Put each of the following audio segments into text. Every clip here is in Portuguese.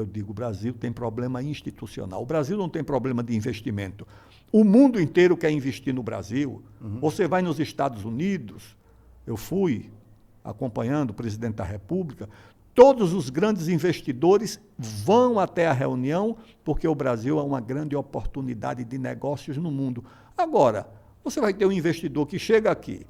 Eu digo, o Brasil tem problema institucional. O Brasil não tem problema de investimento. O mundo inteiro quer investir no Brasil. Você vai nos Estados Unidos, eu fui acompanhando o presidente da República, todos os grandes investidores vão até a reunião porque o Brasil é uma grande oportunidade de negócios no mundo. Agora, você vai ter um investidor que chega aqui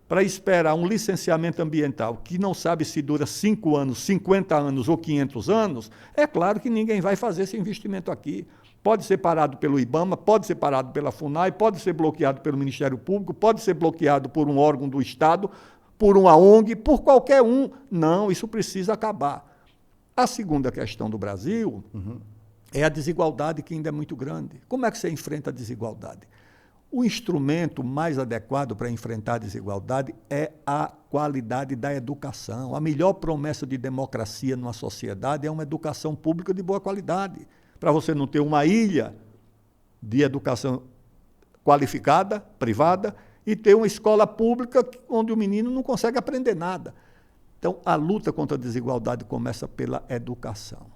para esperar um licenciamento ambiental que não sabe se dura 5 anos, 50 anos ou 500 anos, é claro que ninguém vai fazer esse investimento aqui. Pode ser parado pelo IBAMA, pode ser parado pela FUNAI, pode ser bloqueado pelo Ministério Público, pode ser bloqueado por um órgão do Estado, por uma ONG, por qualquer um. Não, isso precisa acabar. A segunda questão do Brasil é a desigualdade, que ainda é muito grande. Como é que você enfrenta a desigualdade? O instrumento mais adequado para enfrentar a desigualdade é a qualidade da educação. A melhor promessa de democracia numa sociedade é uma educação pública de boa qualidade, para você não ter uma ilha de educação qualificada, privada, e ter uma escola pública onde o menino não consegue aprender nada. Então, a luta contra a desigualdade começa pela educação.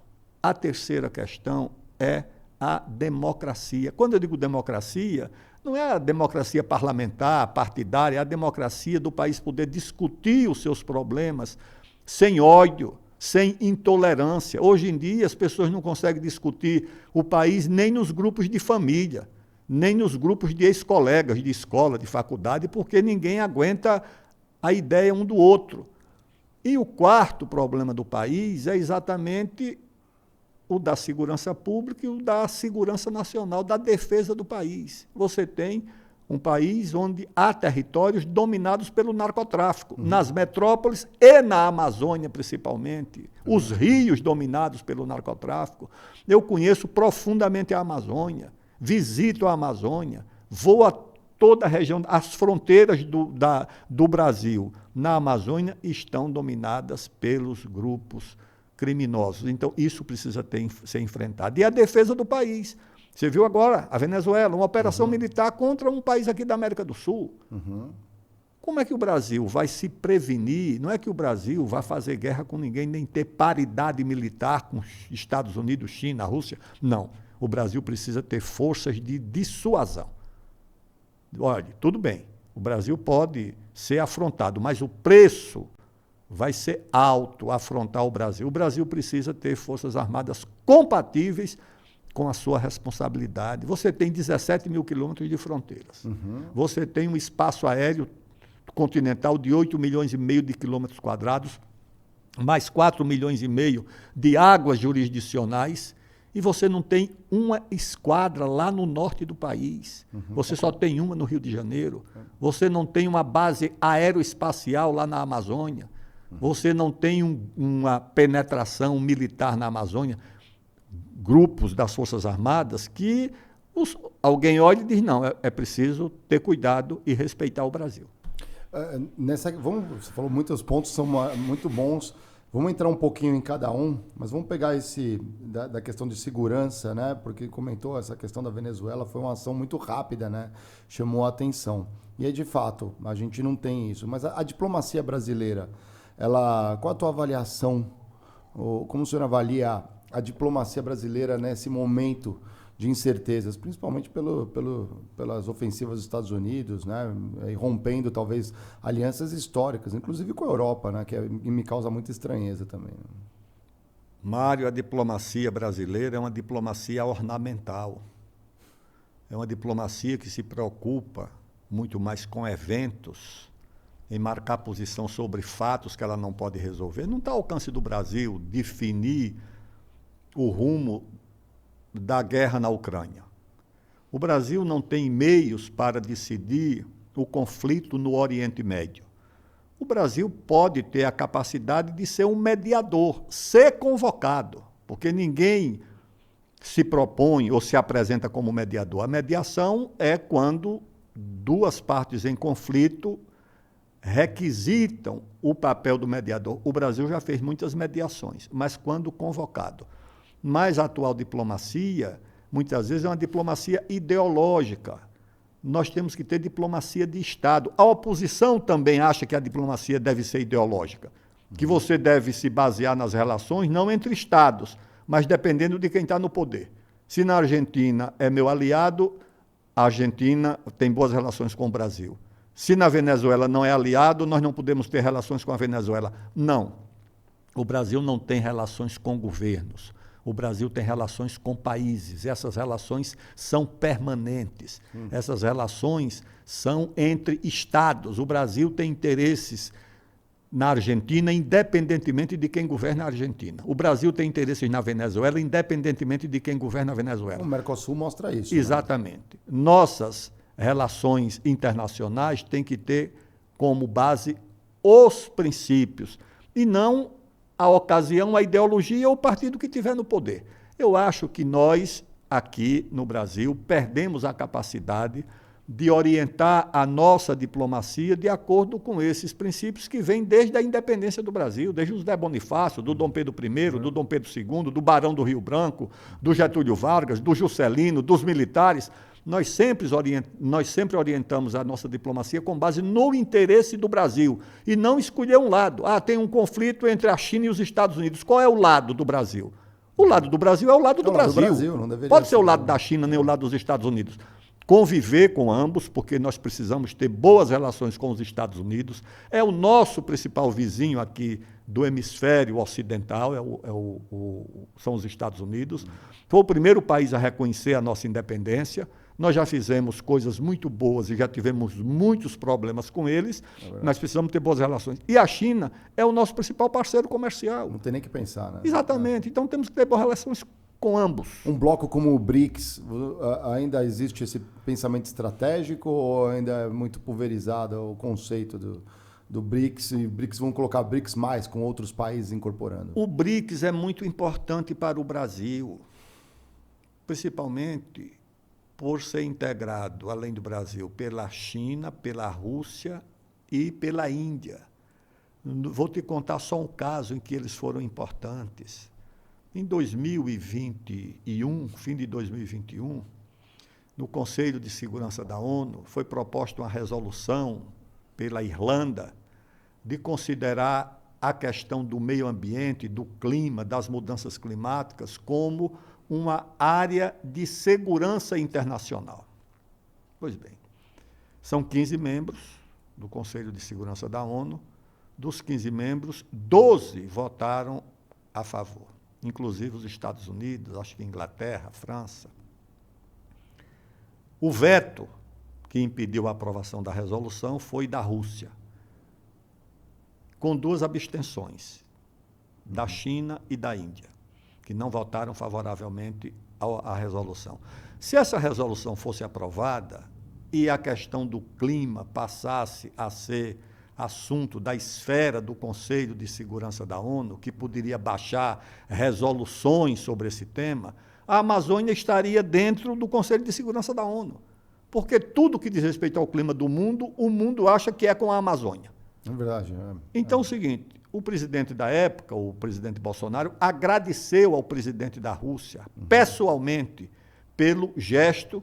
A terceira questão é a democracia. Quando eu digo democracia, não é a democracia parlamentar, partidária, é a democracia do país poder discutir os seus problemas sem ódio, sem intolerância. Hoje em dia, as pessoas não conseguem discutir o país nem nos grupos de família, nem nos grupos de ex-colegas de escola, de faculdade, porque ninguém aguenta a ideia um do outro. E o quarto problema do país é exatamente o da segurança pública e o da segurança nacional, da defesa do país. Você tem um país onde há territórios dominados pelo narcotráfico, nas metrópoles e na Amazônia, principalmente. Os rios dominados pelo narcotráfico. Eu conheço profundamente a Amazônia, visito a Amazônia, vou a toda a região, as fronteiras do Brasil na Amazônia estão dominadas pelos grupos criminosos. Então, isso precisa ser enfrentado. E a defesa do país. Você viu agora a Venezuela, uma operação militar contra um país aqui da América do Sul. Como é que o Brasil vai se prevenir? Não é que o Brasil vai fazer guerra com ninguém, nem ter paridade militar com Estados Unidos, China, Rússia. Não. O Brasil precisa ter forças de dissuasão. Olha, tudo bem, o Brasil pode ser afrontado, mas o preço vai ser alto afrontar o Brasil. O Brasil precisa ter forças armadas compatíveis com a sua responsabilidade. Você tem 17 mil quilômetros de fronteiras. Você tem um espaço aéreo continental de 8 milhões e meio de quilômetros quadrados, mais 4 milhões e meio de águas jurisdicionais, e você não tem uma esquadra lá no norte do país. Você só tem uma no Rio de Janeiro. Você não tem uma base aeroespacial lá na Amazônia. Você não tem uma penetração militar na Amazônia. Grupos das Forças Armadas que alguém olha e diz, não, é preciso ter cuidado e respeitar o Brasil. Você falou muitos pontos, são muito bons. Vamos entrar um pouquinho em cada um, mas vamos pegar esse da questão de segurança, né? Porque comentou essa questão da Venezuela, foi uma ação muito rápida, né? Chamou a atenção. E aí, de fato, a gente não tem isso. Mas a diplomacia brasileira, qual a tua avaliação? Como o senhor avalia a diplomacia brasileira nesse momento de incertezas, principalmente pelas ofensivas dos Estados Unidos, né, e rompendo talvez alianças históricas, inclusive com a Europa, né, que me causa muita estranheza também. Mário, a diplomacia brasileira é uma diplomacia ornamental. É uma diplomacia que se preocupa muito mais com eventos, em marcar posição sobre fatos que ela não pode resolver. Não está ao alcance do Brasil definir o rumo da guerra na Ucrânia. O Brasil não tem meios para decidir o conflito no Oriente Médio. O Brasil pode ter a capacidade de ser um mediador, ser convocado, porque ninguém se propõe ou se apresenta como mediador. A mediação é quando duas partes em conflito requisitam o papel do mediador. O Brasil já fez muitas mediações, mas quando convocado. Mas a atual diplomacia, muitas vezes, é uma diplomacia ideológica. Nós temos que ter diplomacia de Estado. A oposição também acha que a diplomacia deve ser ideológica, que você deve se basear nas relações, não entre Estados, mas dependendo de quem está no poder. Se na Argentina é meu aliado, a Argentina tem boas relações com o Brasil. Se na Venezuela não é aliado, nós não podemos ter relações com a Venezuela. Não. O Brasil não tem relações com governos. O Brasil tem relações com países. Essas relações são permanentes. Essas relações são entre estados. O Brasil tem interesses na Argentina, independentemente de quem governa a Argentina. O Brasil tem interesses na Venezuela, independentemente de quem governa a Venezuela. O Mercosul mostra isso. Exatamente. Né? Nossas relações internacionais têm que ter como base os princípios e não a ocasião, a ideologia ou o partido que tiver no poder. Eu acho que nós, aqui no Brasil, perdemos a capacidade de orientar a nossa diplomacia de acordo com esses princípios que vêm desde a independência do Brasil, desde o José Bonifácio, do Dom Pedro I, do Dom Pedro II, do Barão do Rio Branco, do Getúlio Vargas, do Juscelino, dos militares. Nós sempre orientamos a nossa diplomacia com base no interesse do Brasil e não escolher um lado. Tem um conflito entre a China e os Estados Unidos. Qual é o lado do Brasil? O lado do Brasil é o lado do Brasil. Não deveria Pode ser o lado da China, nem o lado dos Estados Unidos. Conviver com ambos, porque nós precisamos ter boas relações com os Estados Unidos. É o nosso principal vizinho aqui do hemisfério ocidental, são os Estados Unidos. Foi o primeiro país a reconhecer a nossa independência. Nós já fizemos coisas muito boas e já tivemos muitos problemas com eles. Nós precisamos ter boas relações. E a China é o nosso principal parceiro comercial. Não tem nem que pensar, né? Exatamente. Então temos que ter boas relações com ambos. Um bloco como o BRICS, ainda existe esse pensamento estratégico ou ainda é muito pulverizado o conceito do BRICS? E BRICS, vão colocar BRICS mais, com outros países incorporando? O BRICS é muito importante para o Brasil, principalmente por ser integrado, além do Brasil, pela China, pela Rússia e pela Índia. Vou te contar só um caso em que eles foram importantes. Em 2021, fim de 2021, no Conselho de Segurança da ONU, foi proposta uma resolução pela Irlanda de considerar a questão do meio ambiente, do clima, das mudanças climáticas, como uma área de segurança internacional. Pois bem, são 15 membros do Conselho de Segurança da ONU. Dos 15 membros, 12 votaram a favor, inclusive os Estados Unidos, acho que Inglaterra, França. O veto que impediu a aprovação da resolução foi da Rússia, com 2 abstenções, da China e da Índia, que não votaram favoravelmente à resolução. Se essa resolução fosse aprovada e a questão do clima passasse a ser assunto da esfera do Conselho de Segurança da ONU, que poderia baixar resoluções sobre esse tema, a Amazônia estaria dentro do Conselho de Segurança da ONU. Porque tudo que diz respeito ao clima do mundo, o mundo acha que é com a Amazônia. É verdade. Então, é o seguinte, o presidente da época, o presidente Bolsonaro, agradeceu ao presidente da Rússia, pessoalmente, pelo gesto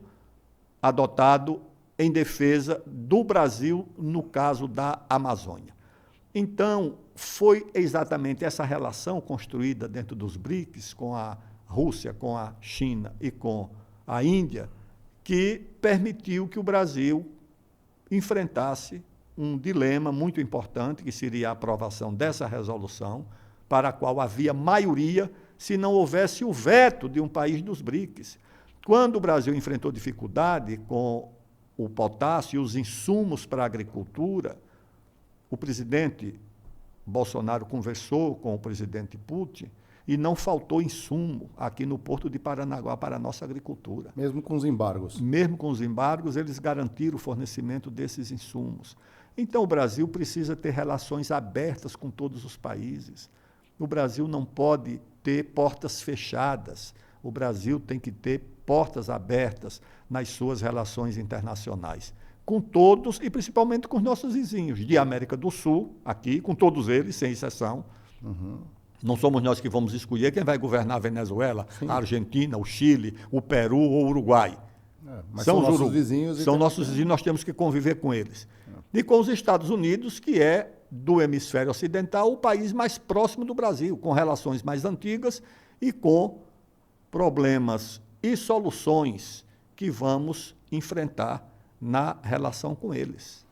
adotado em defesa do Brasil no caso da Amazônia. Então, foi exatamente essa relação construída dentro dos BRICS, com a Rússia, com a China e com a Índia, que permitiu que o Brasil enfrentasse um dilema muito importante, que seria a aprovação dessa resolução, para a qual havia maioria, se não houvesse o veto de um país dos BRICS. Quando o Brasil enfrentou dificuldade com o potássio e os insumos para a agricultura, o presidente Bolsonaro conversou com o presidente Putin e não faltou insumo aqui no Porto de Paranaguá para a nossa agricultura. Mesmo com os embargos? Mesmo com os embargos, eles garantiram o fornecimento desses insumos. Então, o Brasil precisa ter relações abertas com todos os países. O Brasil não pode ter portas fechadas. O Brasil tem que ter portas abertas nas suas relações internacionais, com todos e principalmente com os nossos vizinhos de América do Sul, aqui, com todos eles, sem exceção. Não somos nós que vamos escolher quem vai governar a Venezuela, a Argentina, o Chile, o Peru ou o Uruguai. Mas são nossos vizinhos. São nossos vizinhos, nós temos que conviver com eles. E com os Estados Unidos, que é, do hemisfério ocidental, o país mais próximo do Brasil, com relações mais antigas e com problemas e soluções que vamos enfrentar na relação com eles.